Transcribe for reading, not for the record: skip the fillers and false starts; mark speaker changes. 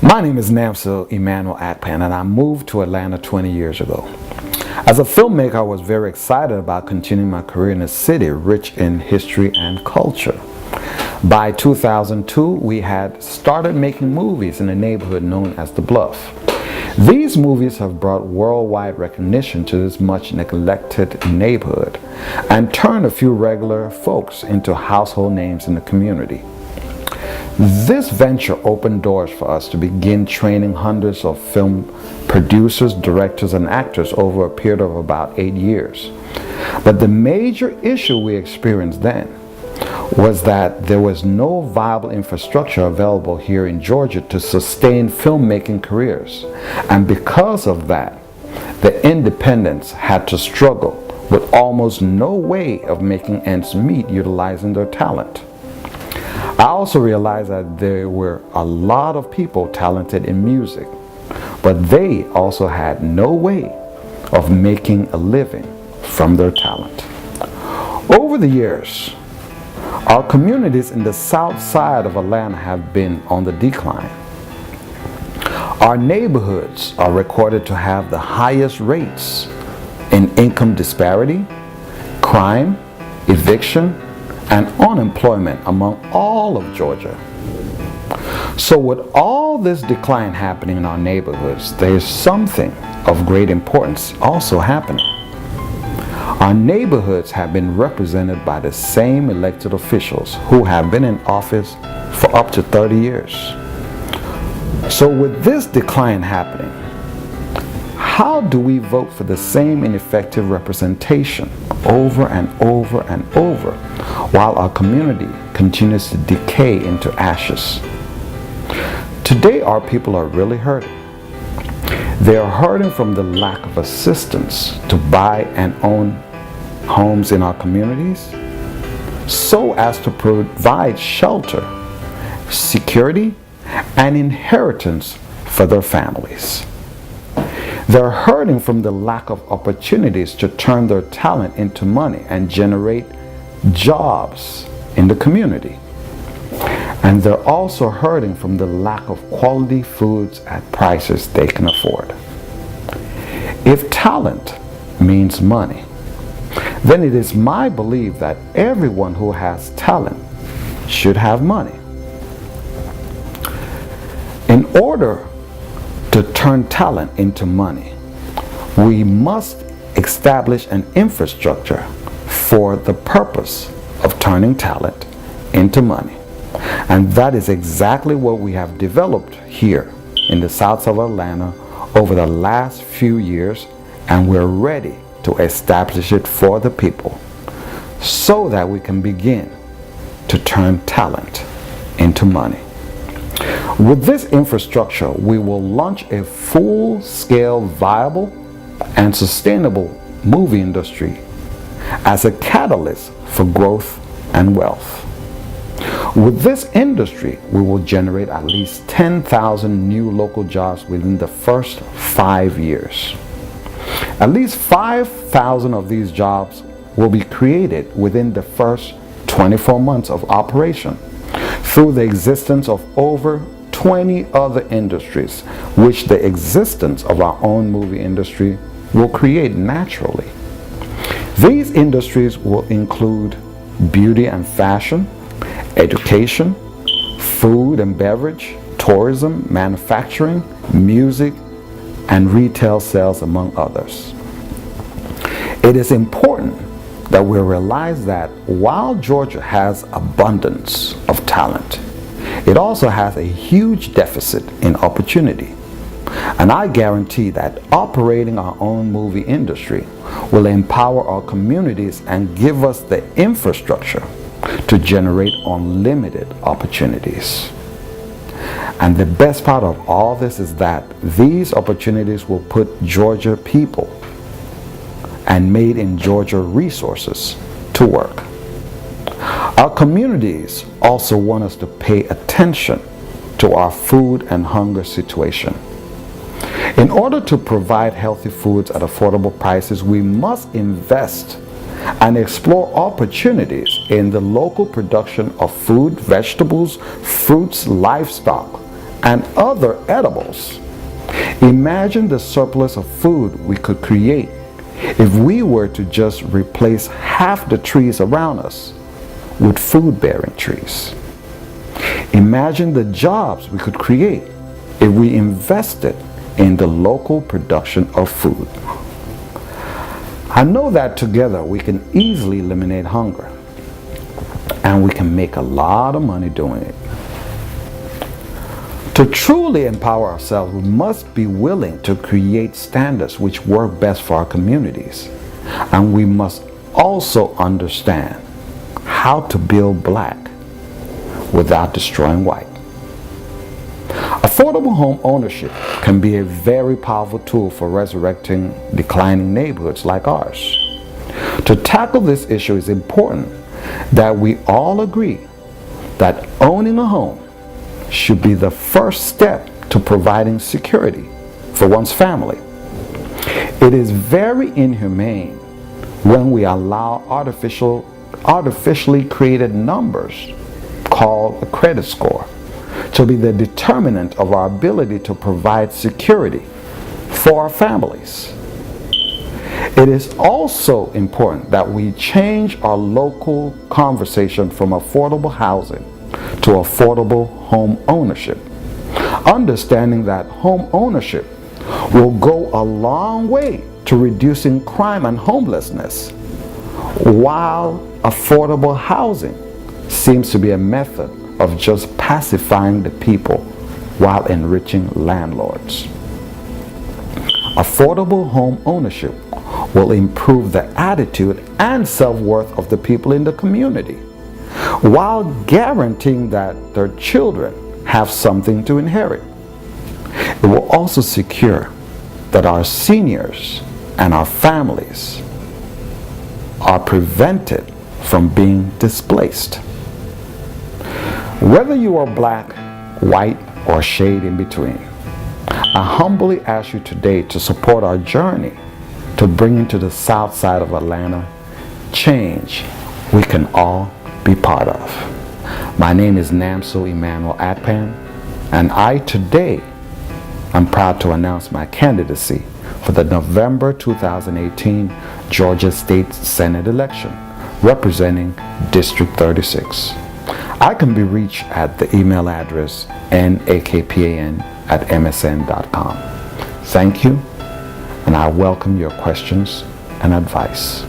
Speaker 1: My name is Namso Emmanuel Akpan, and I moved to Atlanta 20 years ago. As a filmmaker, I was very excited about continuing my career in a city rich in history and culture. By 2002, we had started making movies in a neighborhood known as The Bluff. These movies have brought worldwide recognition to this much neglected neighborhood and turned a few regular folks into household names in the community. This venture opened doors for us to begin training hundreds of film producers, directors, and actors over a period of about 8 years. But the major issue we experienced then was that there was no viable infrastructure available here in Georgia to sustain filmmaking careers. And because of that, the independents had to struggle with almost no way of making ends meet utilizing their talent. I also realized that there were a lot of people talented in music, but they also had no way of making a living from their talent. Over the years, our communities in the south side of Atlanta have been on the decline. Our neighborhoods are recorded to have the highest rates in income disparity, crime, eviction, and unemployment among all of Georgia. So with all this decline happening in our neighborhoods, there is something of great importance also happening. Our neighborhoods have been represented by the same elected officials who have been in office for up to 30 years. So with this decline happening, how do we vote for the same ineffective representation over and over and over while our community continues to decay into ashes? Today our people are really hurting. They are hurting from the lack of assistance to buy and own homes in our communities so as to provide shelter, security, and inheritance for their families. They're hurting from the lack of opportunities to turn their talent into money and generate jobs in the community. And they're also hurting from the lack of quality foods at prices they can afford. If talent means money, then it is my belief that everyone who has talent should have money. In order to turn talent into money, we must establish an infrastructure for the purpose of turning talent into money. And that is exactly what we have developed here in the south of Atlanta over the last few years, and we're ready to establish it for the people so that we can begin to turn talent into money. With this infrastructure, we will launch a full-scale, viable, and sustainable movie industry as a catalyst for growth and wealth. With this industry, we will generate at least 10,000 new local jobs within the first 5 years. At least 5,000 of these jobs will be created within the first 24 months of operation through the existence of over 20 other industries, which the existence of our own movie industry will create naturally. These industries will include beauty and fashion, education, food and beverage, tourism, manufacturing, music, and retail sales, among others. It is important that we realize that while Georgia has abundance of talent, it also has a huge deficit in opportunity. And I guarantee that operating our own movie industry will empower our communities and give us the infrastructure to generate unlimited opportunities. And the best part of all this is that these opportunities will put Georgia people and made in Georgia resources to work. Our communities also want us to pay attention to our food and hunger situation. In order to provide healthy foods at affordable prices, we must invest and explore opportunities in the local production of food, vegetables, fruits, livestock, and other edibles. Imagine the surplus of food we could create if we were to just replace half the trees around us with food-bearing trees. Imagine the jobs we could create if we invested in the local production of food. I know that together we can easily eliminate hunger, and we can make a lot of money doing it. To truly empower ourselves, we must be willing to create standards which work best for our communities. And we must also understand how to build black without destroying white. Affordable home ownership can be a very powerful tool for resurrecting declining neighborhoods like ours. To tackle this issue, it's important that we all agree that owning a home should be the first step to providing security for one's family. It is very inhumane when we allow artificially created numbers called a credit score to be the determinant of our ability to provide security for our families. It is also important that we change our local conversation from affordable housing to affordable home ownership, understanding that home ownership will go a long way to reducing crime and homelessness, while affordable housing seems to be a method of just pacifying the people while enriching landlords. Affordable home ownership will improve the attitude and self-worth of the people in the community, while guaranteeing that their children have something to inherit. It will also secure that our seniors and our families are prevented from being displaced. Whether you are black, white, or shade in between, I humbly ask you today to support our journey to bring into the Southside of Atlanta change we can all be part of. My name is Namso Emmanuel Akpan, and I today am proud to announce my candidacy for the November 2018 Georgia State Senate election, representing District 36. I can be reached at the email address nakpan@msn.com. Thank you, and I welcome your questions and advice.